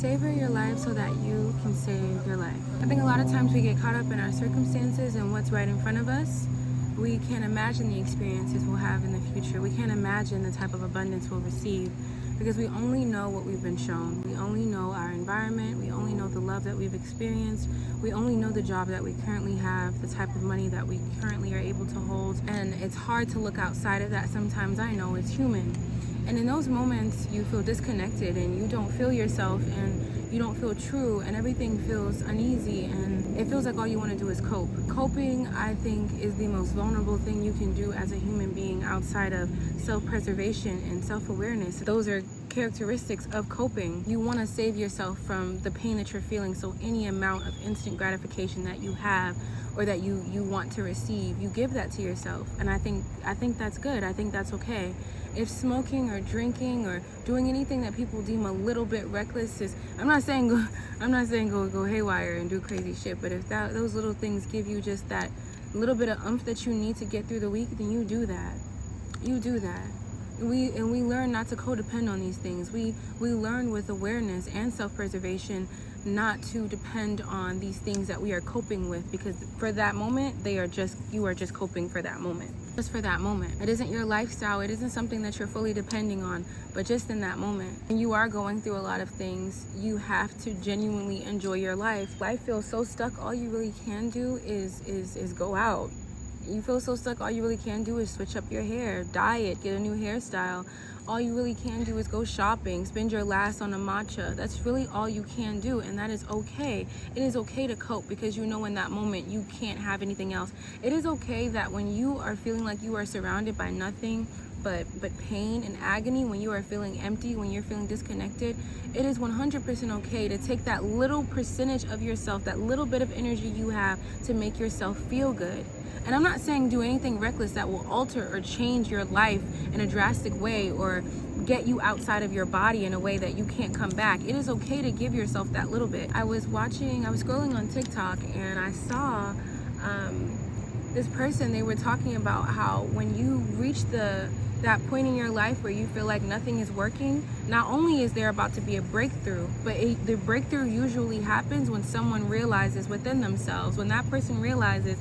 Savor your life so that you can save your life. I think a lot of times we get caught up in our circumstances and what's right in front of us. We can't imagine the experiences we'll have in the future. We can't imagine the type of abundance we'll receive because we only know what we've been shown. We only know our environment. We only know the love that we've experienced. We only know the job that we currently have, the type of money that we currently are able to hold. And it's hard to look outside of that sometimes. I know it's human. And in those moments, you feel disconnected and you don't feel yourself and you don't feel true and everything feels uneasy and it feels like all you want to do is cope. Coping, I think, is the most vulnerable thing you can do as a human being outside of self-preservation and self-awareness. Those are characteristics of coping. You want to save yourself from the pain that you're feeling, so any amount of instant gratification that you have or that you want to receive, you give that to yourself. And I think that's good. I think that's okay. If smoking or drinking or doing anything that people deem a little bit reckless is, I'm not saying go haywire and do crazy shit, but if those little things give you just that little bit of oomph that you need to get through the week, then you do that. You do that. We learn not to codepend on these things. We learn with awareness and self-preservation not to depend on these things that we are coping with, because for that moment you are just coping for that moment. Just for that moment. It isn't your lifestyle. It isn't something that you're fully depending on, but just in that moment. When you are going through a lot of things, you have to genuinely enjoy your life. Life feels so stuck. All you really can do is go out. You feel so stuck, all you really can do is switch up your hair, dye it, get a new hairstyle. All you really can do is go shopping, spend your last on a matcha. That's really all you can do, and that is okay. It is okay to cope because you know in that moment you can't have anything else. It is okay that when you are feeling like you are surrounded by nothing but pain and agony, when you are feeling empty, when you're feeling disconnected, it is 100% okay to take that little percentage of yourself, that little bit of energy you have to make yourself feel good. And I'm not saying do anything reckless that will alter or change your life in a drastic way or get you outside of your body in a way that you can't come back. It is okay to give yourself that little bit. I was scrolling on TikTok and I saw this person, they were talking about how when you reach that point in your life where you feel like nothing is working, not only is there about to be a breakthrough, but the breakthrough usually happens when someone realizes within themselves, when that person realizes,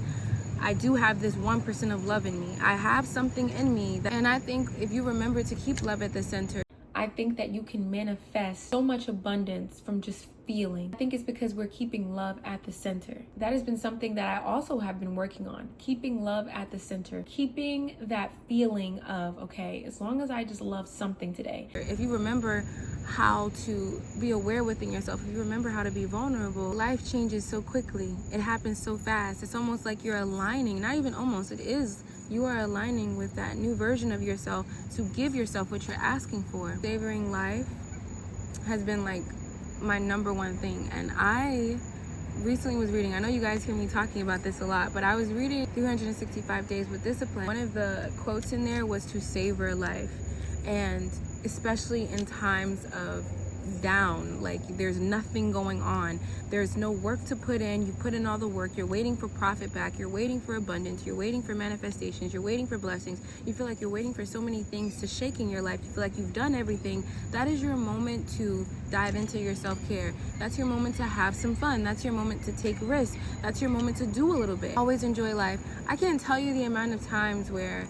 I do have this 1% of love in me. I have something in me. And I think if you remember to keep love at the center, I think that you can manifest so much abundance from just feeling. I think it's because we're keeping love at the center. That has been something that I also have been working on. Keeping love at the center. Keeping that feeling of, okay, as long as I just love something today. If you remember how to be aware within yourself, if you remember how to be vulnerable, life changes so quickly. It happens so fast. It's almost like you're aligning, not even almost, it is. You are aligning with that new version of yourself to give yourself what you're asking for. Savoring life has been like my number one thing. And I recently was reading, I know you guys hear me talking about this a lot, but I was reading 365 Days with Discipline. One of the quotes in there was to savor life. And especially in times of down, like there's nothing going on, there's no work to put in, you put in all the work, you're waiting for profit back, you're waiting for abundance, you're waiting for manifestations, you're waiting for blessings, you feel like you're waiting for so many things to shake in your life, you feel like you've done everything. That is your moment to dive into your self-care. That's your moment to have some fun. That's your moment to take risks. That's your moment to do a little bit. Always enjoy life. I can't tell you the amount of times where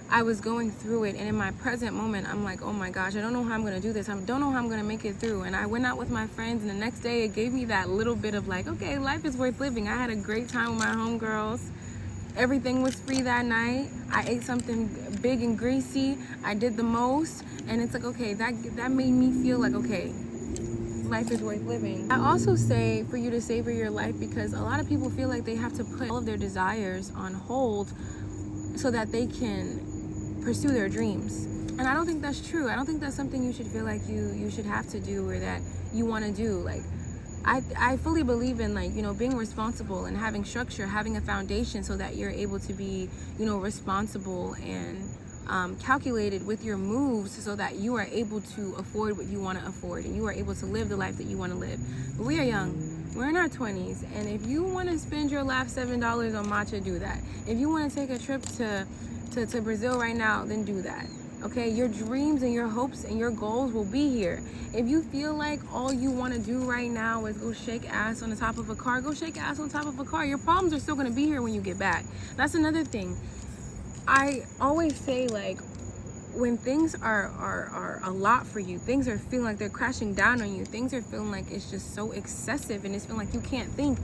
I was going through it, and in my present moment I'm like, oh my gosh, I don't know how I'm gonna do this, I don't know how I'm gonna make it through. And I went out with my friends, and the next day it gave me that little bit of like, okay, life is worth living. I had a great time with my homegirls. Everything was free that night. I ate something big and greasy. I did the most, and it's like, okay, that made me feel like, okay, life is worth living. I also say for you to savor your life because a lot of people feel like they have to put all of their desires on hold so that they can pursue their dreams. And I don't think that's true. I don't think that's something you should feel like you should have to do or that you want to do. Like I fully believe in, like, you know, being responsible and having structure, having a foundation so that you're able to be, you know, responsible and calculated with your moves so that you are able to afford what you want to afford and you are able to live the life that you want to live. But we are young. We're in our 20s, and if you want to spend your last $7 on matcha, do that. If you want to take a trip to Brazil right now, then do that. Okay, your dreams and your hopes and your goals will be here. If you feel like all you want to do right now is go shake ass on the top of a car, go shake ass on top of a car. Your problems are still going to be here when you get back. That's another thing. I always say, like, when things are a lot for you, things are feeling like they're crashing down on you, things are feeling like it's just so excessive and it's feeling like you can't think,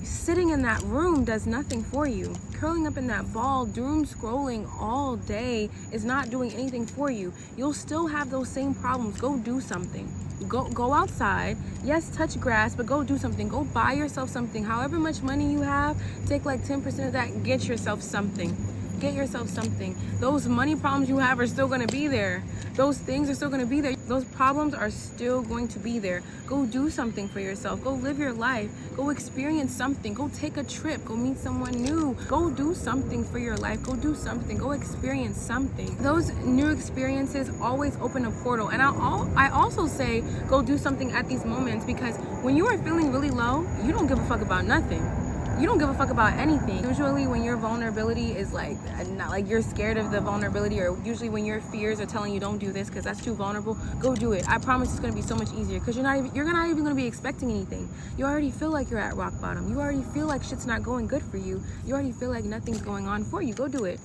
sitting in that room does nothing for you. Curling up in that ball, doom scrolling all day is not doing anything for you. You'll still have those same problems. Go do something. Go outside. Yes, touch grass, but go do something. Go buy yourself something. However much money you have, take like 10% of that, get yourself something. Get yourself something. Those money problems you have are still going to be there. Those things are still going to be there. Those problems are still going to be there. Go do something for yourself. Go live your life. Go experience something. Go take a trip. Go meet someone new. Go do something for your life. Go do something. Go experience something. Those new experiences always open a portal. And I also say go do something at these moments, because when you are feeling really low, you don't give a fuck about nothing. You don't give a fuck about anything. Usually when your vulnerability is like, not like you're scared of the vulnerability, or usually when your fears are telling you don't do this because that's too vulnerable, go do it. I promise it's going to be so much easier, because you're not even going to be expecting anything. You already feel like you're at rock bottom. You already feel like shit's not going good for you. You already feel like nothing's going on for you. Go do it.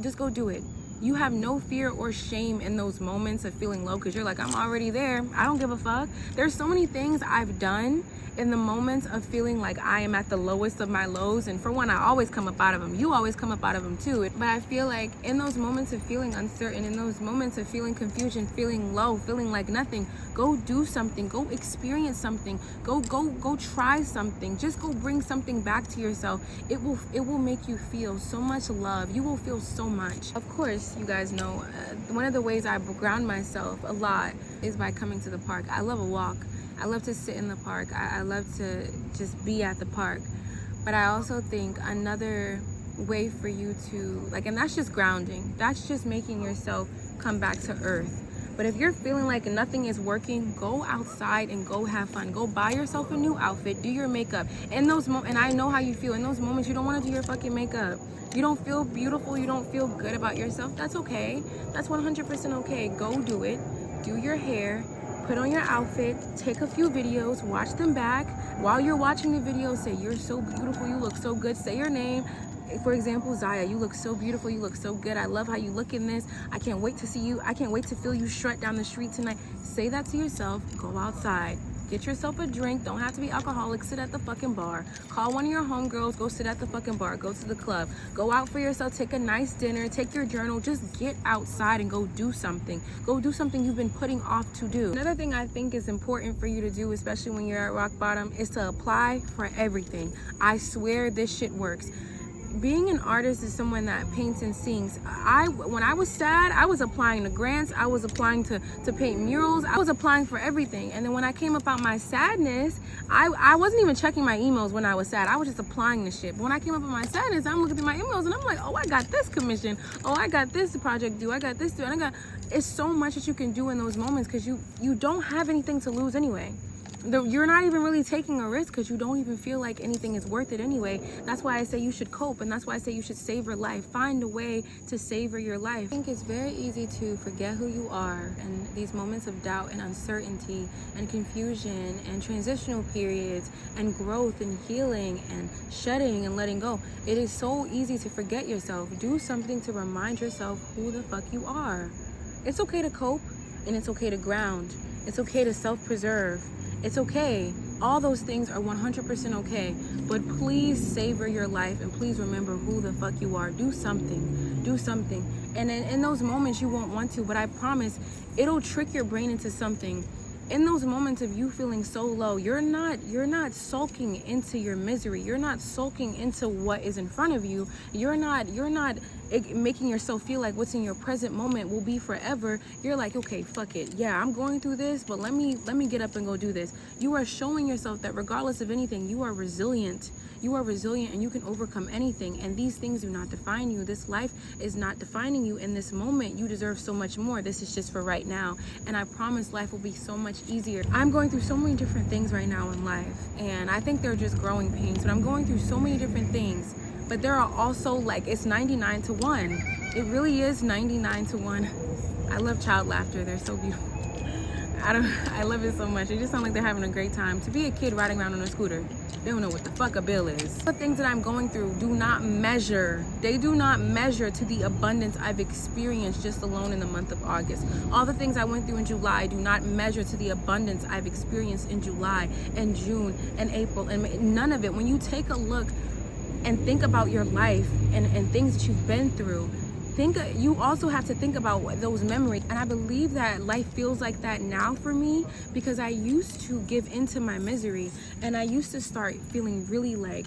Just go do it. You have no fear or shame in those moments of feeling low, because you're like, I'm already there. I don't give a fuck. There's so many things I've done in the moments of feeling like I am at the lowest of my lows. And for one, I always come up out of them. You always come up out of them too. But I feel like in those moments of feeling uncertain, in those moments of feeling confusion, feeling low, feeling like nothing, go do something. Go experience something. Go try something. Just go bring something back to yourself. It will make you feel so much love. You will feel so much. Of course, you guys know, one of the ways I ground myself a lot is by coming to the park. I love a walk. I love to sit in the park. I love to just be at the park. But I also think another way for you to, like, and that's just grounding. That's just making yourself come back to earth. But if you're feeling like nothing is working, go outside and go have fun. Go buy yourself a new outfit, do your makeup. In those moments, and I know how you feel, in those moments you don't want to do your fucking makeup. You don't feel beautiful, you don't feel good about yourself. That's okay. That's 100% okay. Go do it. Do your hair. Put on your outfit, take a few videos, watch them back. While you're watching the video, say, you're so beautiful, you look so good. Say your name. For example, Zaya, you look so beautiful, you look so good. I love how you look in this. I can't wait to see you. I can't wait to feel you strut down the street tonight. Say that to yourself. Go outside. Get yourself a drink. Don't have to be alcoholic. Sit at the fucking bar. Call one of your homegirls. Go sit at the fucking bar. Go to the club. Go out for yourself. Take a nice dinner. Take your journal. Just get outside and go do something. Go do something you've been putting off to do. Another thing I think is important for you to do, especially when you're at rock bottom, is to apply for everything. I swear this shit works. Being an artist is someone that paints and sings. When I was sad, I was applying to grants. I was applying to paint murals. I was applying for everything. And then when I came about my sadness, I wasn't even checking my emails when I was sad. I was just applying to shit. But when I came up with my sadness, I'm looking through my emails and I'm like, oh, I got this commission. Oh, I got this project due. I got this due. And it's so much that you can do in those moments, because you don't have anything to lose anyway. You're not even really taking a risk, because you don't even feel like anything is worth it anyway. That's why I say you should cope, and that's why I say you should savor life. Find a way to savor your life. I think it's very easy to forget who you are, and these moments of doubt and uncertainty and confusion and transitional periods and growth and healing and shedding and letting go. It is so easy to forget yourself. Do something to remind yourself who the fuck you are. It's okay to cope, and it's okay to ground. It's okay to self-preserve. It's okay. All those things are 100% okay. But please savor your life, and please remember who the fuck you are. Do something. Do something. And in those moments you won't want to, but I promise it'll trick your brain into something. In those moments of you feeling so low, you're not sulking into your misery. You're not sulking into what is in front of you. You're not making yourself feel like what's in your present moment will be forever. You're like, okay, fuck it. Yeah, I'm going through this, but let me get up and go do this. You are showing yourself that regardless of anything, you are resilient. You are resilient and you can overcome anything. And these things do not define you. This life is not defining you in this moment. You deserve so much more. This is just for right now. And I promise life will be so much easier. I'm going through so many different things right now in life. And I think they're just growing pains. But I'm going through so many different things. But there are also, like, it's 99 to 1. It really is 99 to 1. I love child laughter. They're so beautiful. I love it so much. They just sound like they're having a great time. To be a kid riding around on a scooter, they don't know what the fuck a bill is. The things that I'm going through do not measure. They do not measure to the abundance I've experienced just alone in the month of August. All the things I went through in July do not measure to the abundance I've experienced in July and June and April and May. None of it. When you take a look and think about your life and things that you've been through, you also have to think about those memories. And I believe that life feels like that now for me because I used to give into my misery, and I used to start feeling really like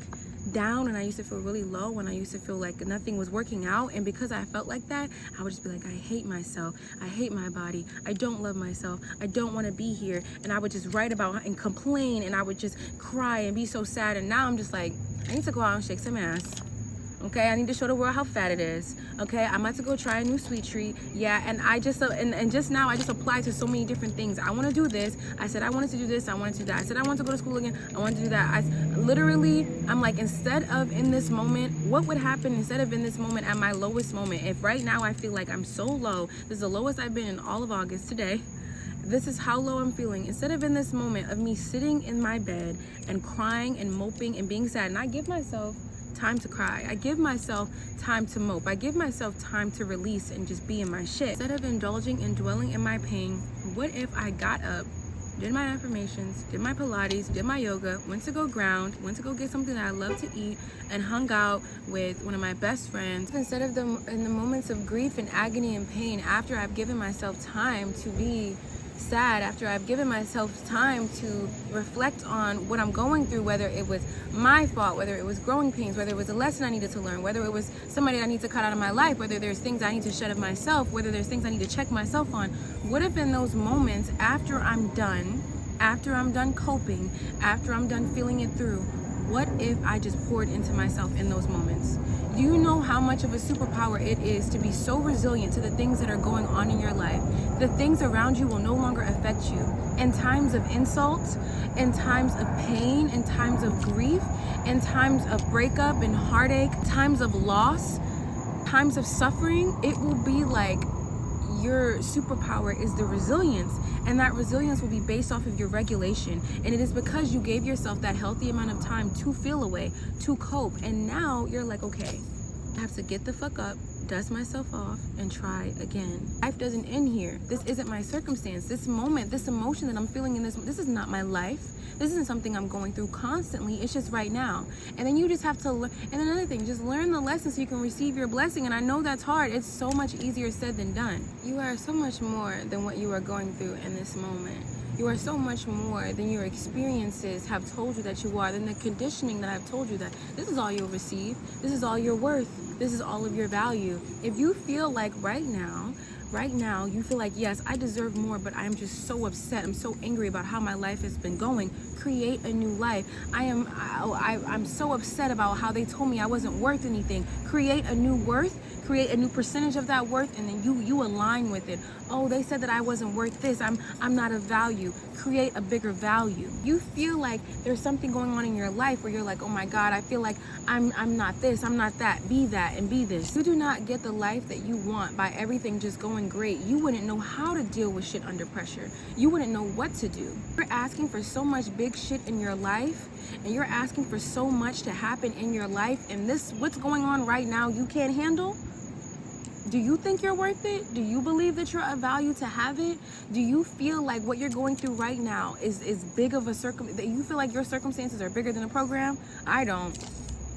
down, and I used to feel really low, and I used to feel like nothing was working out. And because I felt like that, I would just be like, I hate myself, I hate my body, I don't love myself, I don't want to be here. And I would just write about and complain, and I would just cry and be so sad. And now I'm just like, I need to go out and shake some ass. Okay, I need to show the world how fat it is. Okay, I'm about to go try a new sweet treat. Yeah, and I just and just now I just applied to so many different things. I want to do this. I said I wanted to do this. I wanted to do that. I said I want to go to school again. I want to do that. I'm like, instead of in this moment, what would happen instead of in this moment at my lowest moment? If right now I feel like I'm so low, this is the lowest I've been in all of August today. This is how low I'm feeling. Instead of in this moment of me sitting in my bed and crying and moping and being sad, and I give myself time to cry, I give myself time to mope, I give myself time to release and just be in my shit. Instead of indulging and dwelling in my pain, what if I got up, did my affirmations, did my Pilates, did my yoga, went to go ground, went to go get something that I love to eat, and hung out with one of my best friends. Instead of in the moments of grief and agony and pain, after I've given myself time to be sad, after I've given myself time to reflect on what I'm going through, whether it was my fault, whether it was growing pains, whether it was a lesson I needed to learn, whether it was somebody I need to cut out of my life, whether there's things I need to shed of myself, whether there's things I need to check myself on. What if in those moments, after I'm done coping, after I'm done feeling it through, what if I just poured into myself in those moments? Do you know how much of a superpower it is to be so resilient to the things that are going on in your life? The things around you will no longer affect you. In times of insult, in times of pain, in times of grief, in times of breakup and heartache, times of loss, times of suffering, it will be like your superpower is the resilience, and that resilience will be based off of your regulation. And it is because you gave yourself that healthy amount of time to feel away, to cope, and now you're like, okay, I have to get the fuck up, dust myself off, and try again. Life doesn't end here. This isn't my circumstance. This moment, this emotion that I'm feeling in this is not my life. This isn't something I'm going through constantly. It's just right now. And then you just have to learn. And another thing, just learn the lesson so you can receive your blessing. And I know that's hard. It's so much easier said than done. You are so much more than what you are going through in this moment. You are so much more than your experiences have told you that you are, than the conditioning that I've told you that this is all you'll receive. This is all your worth. This is all of your value. If you feel like right now you feel like, yes, I deserve more, but I'm just so upset, I'm so angry about how my life has been going, create a new life. I'm so upset about how they told me I wasn't worth anything. Create a new worth, create a new percentage of that worth, and then you align with it. Oh, they said that I wasn't worth this, I'm not of value. Create a bigger value. You feel like there's something going on in your life where you're like, oh my God, I feel like I'm not this, I'm not that. Be that and be this. You do not get the life that you want by everything just going great. You wouldn't know how to deal with shit under pressure. You wouldn't know what to do. You're asking for so much big shit in your life, and you're asking for so much to happen in your life, and this, what's going on right now, you can't handle. Do you think you're worth it? Do you believe that you're of value to have it? Do you feel like what you're going through right now is big of a that you feel like your circumstances are bigger than a program? I don't.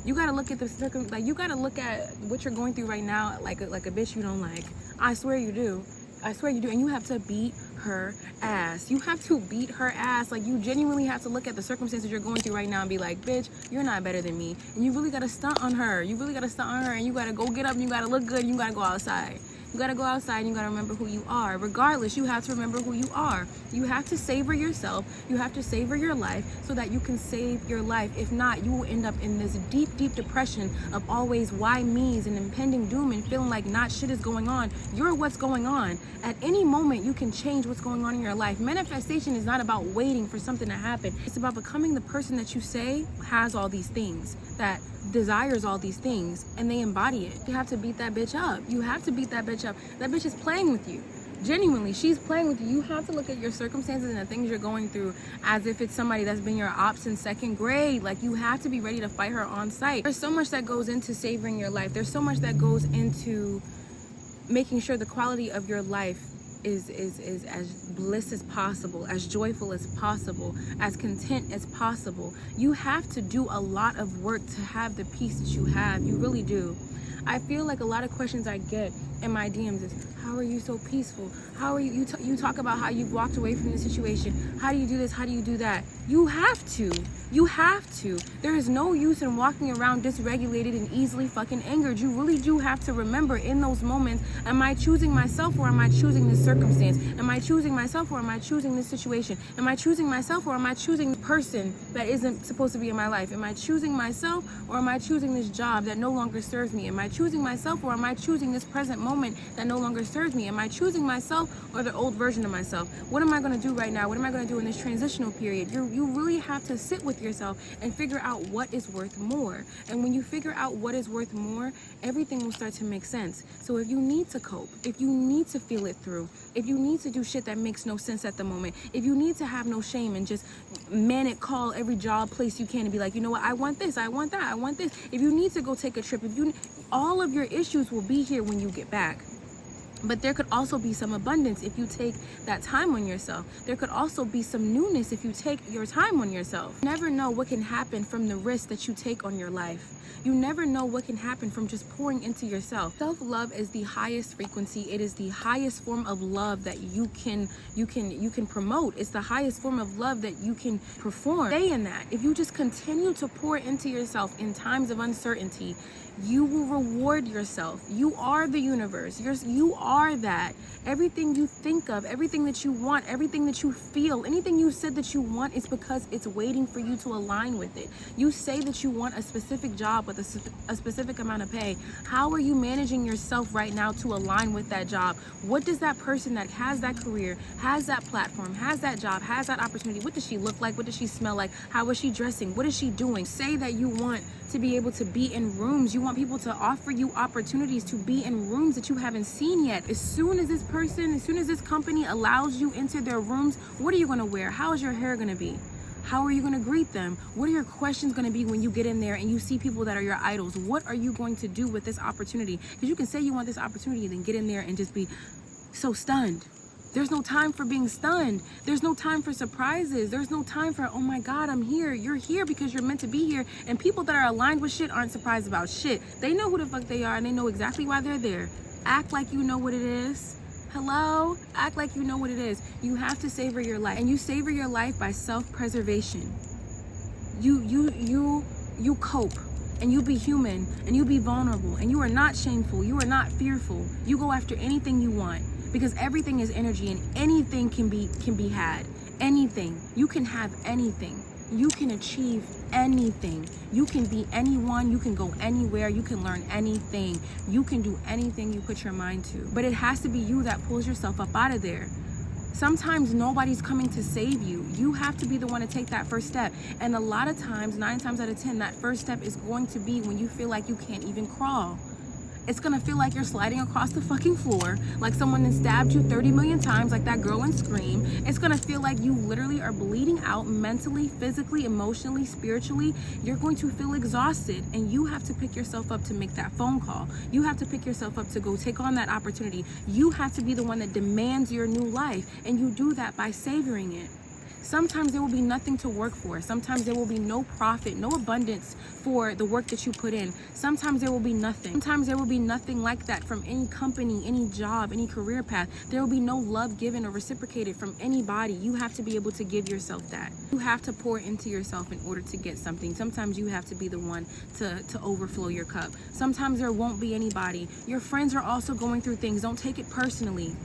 You gotta look at you gotta look at what you're going through right now like a bitch you don't like. I swear you do. I swear you do. And you have to beat her ass. You have to beat her ass. Like, you genuinely have to look at the circumstances you're going through right now and be like, bitch, you're not better than me. And you really gotta stunt on her. You really gotta stunt on her, and you gotta go get up and you gotta look good and you gotta go outside. You gotta go outside and you gotta remember who you are. Regardless, you have to remember who you are. You have to savor yourself. You have to savor your life so that you can save your life. If not, you will end up in this deep, deep depression of always why me's and impending doom and feeling like not shit is going on. You're what's going on. At any moment, you can change what's going on in your life. Manifestation is not about waiting for something to happen. It's about becoming the person that you say has all these things, that desires all these things, and they embody it. You have to beat that bitch up. You have to beat that bitch up. That bitch is playing with you. Genuinely, she's playing with you. You have to look at your circumstances and the things you're going through as if it's somebody that's been your op since 2nd grade. Like, you have to be ready to fight her on sight. There's so much that goes into savoring your life. There's so much that goes into making sure the quality of your life is as bliss as possible, as joyful as possible, as content as possible. You have to do a lot of work to have the peace that you have. You really do. I feel like a lot of questions I get in my DMs is, how are you so peaceful? How are you, you talk about how you've walked away from the situation. How do you do this? How do you do that? You have to. You have to. There is no use in walking around dysregulated and easily fucking angered. You really do have to remember in those moments, am I choosing myself or am I choosing this circumstance? Am I choosing myself or am I choosing this situation? Am I choosing myself or am I choosing the person that isn't supposed to be in my life? Am I choosing myself or am I choosing this job that no longer serves me? Am I choosing myself or am I choosing this present moment that no longer serves me? Am I choosing myself or the old version of myself? What am I going to do right now? What am I going to do in this transitional period? You really have to sit with yourself and figure out what is worth more. And when you figure out what is worth more, everything will start to make sense. So if you need to cope, if you need to feel it through, if you need to do shit that makes no sense at the moment, if you need to have no shame and just manic call every job place you can and be like, you know what, I want this, I want that, I want this. If you need to go take a trip, all of your issues will be here when you get back. But there could also be some abundance if you take that time on yourself. There could also be some newness if you take your time on yourself. You never know what can happen from the risk that you take on your life. You never know what can happen from just pouring into yourself. Self-love is the highest frequency. It is the highest form of love that you can promote. It's the highest form of love that you can perform. Stay in that. If you just continue to pour into yourself in times of uncertainty, you will reward yourself. You are the universe. You are that. Everything you think of, everything that you want, everything that you feel, anything you said that you want is because it's waiting for you to align with it. You say that you want a specific job with a specific amount of pay. How are you managing yourself right now to align with that job? What does that person that has that career, has that platform, has that job, has that opportunity, what does she look like? What does she smell like? How is she dressing? What is she doing? Say that you want to be able to be in rooms. You want people to offer you opportunities to be in rooms that you haven't seen yet. As soon as this company allows you into their rooms, what are you going to wear? How is your hair going to be? How are you going to greet them? What are your questions going to be when you get in there and you see people that are your idols? What are you going to do with this opportunity? Because you can say you want this opportunity and then get in there and just be so stunned. There's no time for being stunned. There's no time for surprises. There's no time for, oh my God, I'm here. You're here because you're meant to be here. And people that are aligned with shit aren't surprised about shit. They know who the fuck they are and they know exactly why they're there. Act like you know what it is. Hello? Act like you know what it is. You have to savor your life. And you savor your life by self-preservation. You cope. And you be human. And you be vulnerable. And you are not shameful. You are not fearful. You go after anything you want. Because everything is energy and anything can be had. Anything. You can have anything. You can achieve anything. You can be anyone. You can go anywhere. You can learn anything. You can do anything you put your mind to. But it has to be you that pulls yourself up out of there. Sometimes nobody's coming to save you. You have to be the one to take that first step. And a lot of times, 9 times out of 10, that first step is going to be when you feel like you can't even crawl. It's gonna feel like you're sliding across the fucking floor, like someone has stabbed you 30 million times, like that girl in Scream. It's gonna feel like you literally are bleeding out mentally, physically, emotionally, spiritually. You're going to feel exhausted, and you have to pick yourself up to make that phone call. You have to pick yourself up to go take on that opportunity. You have to be the one that demands your new life, and you do that by savoring it. Sometimes there will be nothing to work for. Sometimes there will be no profit, no abundance for the work that you put in. Sometimes there will be nothing. Sometimes there will be nothing like that from any company, any job, any career path. There will be no love given or reciprocated from anybody. You have to be able to give yourself that. You have to pour into yourself in order to get something. Sometimes you have to be the one to overflow your cup. Sometimes there won't be anybody. Your friends are also going through things. Don't take it personally.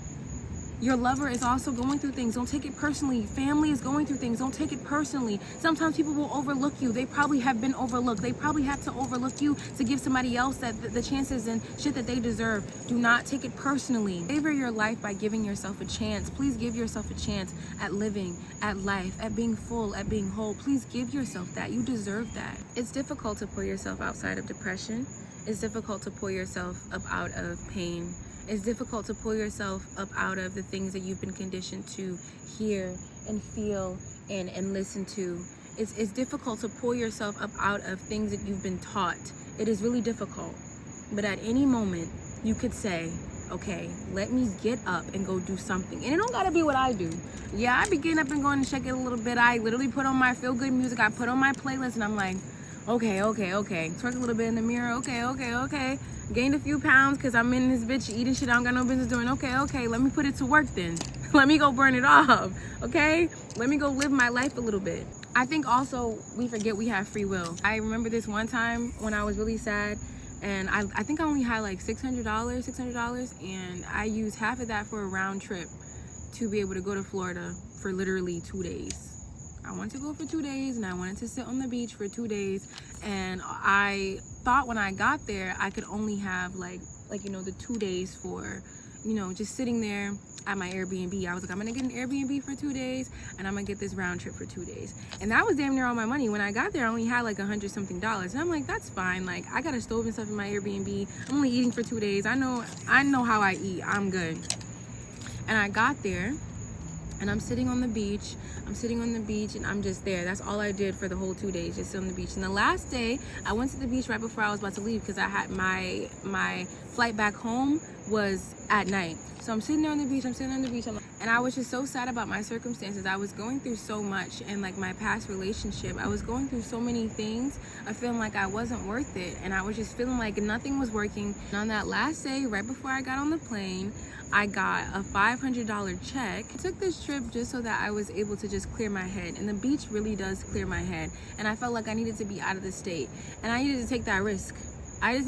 Your lover is also going through things. Don't take it personally. Family is going through things. Don't take it personally. Sometimes people will overlook you. They probably have been overlooked. They probably have to overlook you to give somebody else the chances and shit that they deserve. Do not take it personally. Savor your life by giving yourself a chance. Please give yourself a chance at living, at life, at being full, at being whole. Please give yourself that. You deserve that. It's difficult to pull yourself outside of depression. It's difficult to pull yourself up out of pain It's difficult to pull yourself up out of the things that you've been conditioned to hear and feel and listen to. It's difficult to pull yourself up out of things that you've been taught. It is really difficult. But at any moment, you could say, okay, let me get up and go do something. And it don't gotta be what I do. Yeah, I be getting up and going to check it a little bit. I literally put on my feel-good music. I put on my playlist and I'm like, okay. Twerk a little bit in the mirror. Okay. Gained a few pounds because I'm in this bitch eating shit I don't got no business doing. Okay. Let me put it to work then. Let me go burn it off. Okay? Let me go live my life a little bit. I think also we forget we have free will. I remember this one time when I was really sad, and I think I only had like $600, and I used half of that for a round trip to be able to go to Florida for literally 2 days. I wanted to go for 2 days, and I wanted to sit on the beach for 2 days, and I thought when I got there I could only have like the 2 days for just sitting there at my Airbnb. I was like, I'm gonna get an Airbnb for 2 days, and I'm gonna get this round trip for 2 days. And that was damn near all my money. When I got there, I only had like $100 something, and I'm like, that's fine. Like, I got a stove and stuff in my Airbnb. I'm only eating for 2 days. I know how I eat. I'm good. And I got there, and I'm sitting on the beach. And I'm just there. That's all I did for the whole 2 days, just sit on the beach. And the last day, I went to the beach right before I was about to leave because I had my flight back home was at night. So I'm sitting there on the beach, and I was just so sad about my circumstances. I was going through so much, and like my past relationship, I was going through so many things. I feeling like I wasn't worth it, and I was just feeling like nothing was working. And on that last day, right before I got on the plane, I got a $500 check. I took this trip just so that I was able to just clear my head, and the beach really does clear my head. And I felt like I needed to be out of the state, and I needed to take that risk. I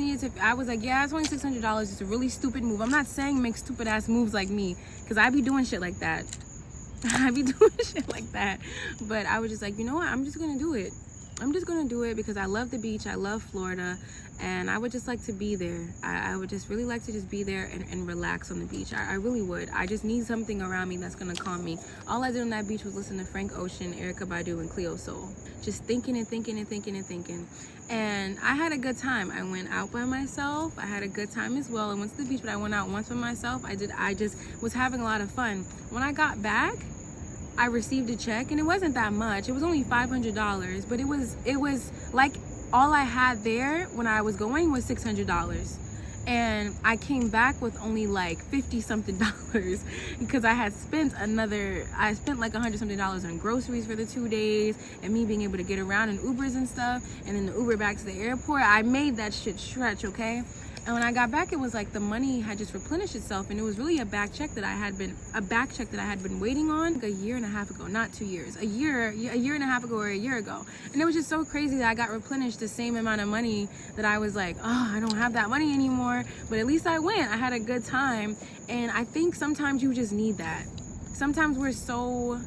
was like, yeah, it's only $600. It's a really stupid move. I'm not saying make stupid ass moves like me, because I be doing shit like that. But I was just like, you know what? I'm just going to do it. Because I love the beach. I love Florida. And I would just like to be there. I would just really like to just be there and relax on the beach. I really would. I just need something around me that's going to calm me. All I did on that beach was listen to Frank Ocean, Erykah Badu, and Cleo Soul. Just thinking. And I had a good time. I went out by myself. I had a good time as well. I went to the beach, but I went out once by myself. I just was having a lot of fun. When I got back, I received a check, and it wasn't that much. It was only $500, but it was like all I had there when I was going was $600. And I came back with only like $50 something because I spent like $100 something on groceries for the 2 days, and me being able to get around in Ubers and stuff, and then the Uber back to the airport. I made that shit stretch, okay? And when I got back, it was like the money had just replenished itself, and it was really a back check that I had been waiting on like a year and a half ago, not 2 years, a year and a half ago or a year ago. And it was just so crazy that I got replenished the same amount of money that I was like, oh, I don't have that money anymore. But at least I went. I had a good time. And I think sometimes you just need that. Sometimes we're so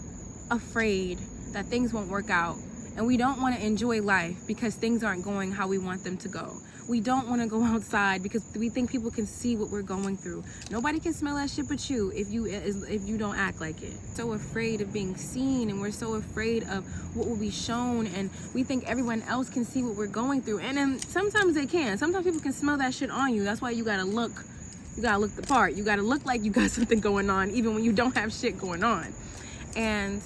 afraid that things won't work out, and we don't want to enjoy life because things aren't going how we want them to go. We don't want to go outside because we think people can see what we're going through. Nobody can smell that shit but you if you don't act like it. So afraid of being seen, and we're so afraid of what will be shown, and we think everyone else can see what we're going through. And then sometimes they can. Sometimes people can smell that shit on you. That's why you gotta look the part. You gotta look like you got something going on even when you don't have shit going on. And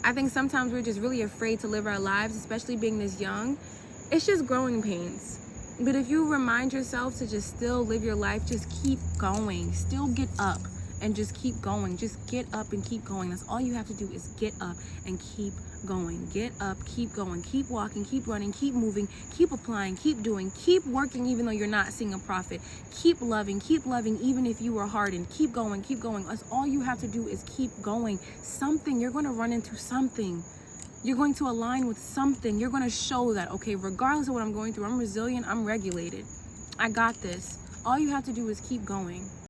I think sometimes we're just really afraid to live our lives, especially being this young. It's just growing pains. But if you remind yourself to just still live your life, just keep going, still get up and just keep going. Just get up and keep going. That's all you have to do is get up and keep going. Get up, keep going, keep walking, keep running, keep moving, keep applying, keep doing, keep working even though you're not seeing a profit. Keep loving even if you are hardened. Keep going, keep going. That's all you have to do is keep going. You're going to run into something. You're going to align with something. You're going to show that, okay, regardless of what I'm going through, I'm resilient, I'm regulated. I got this. All you have to do is keep going.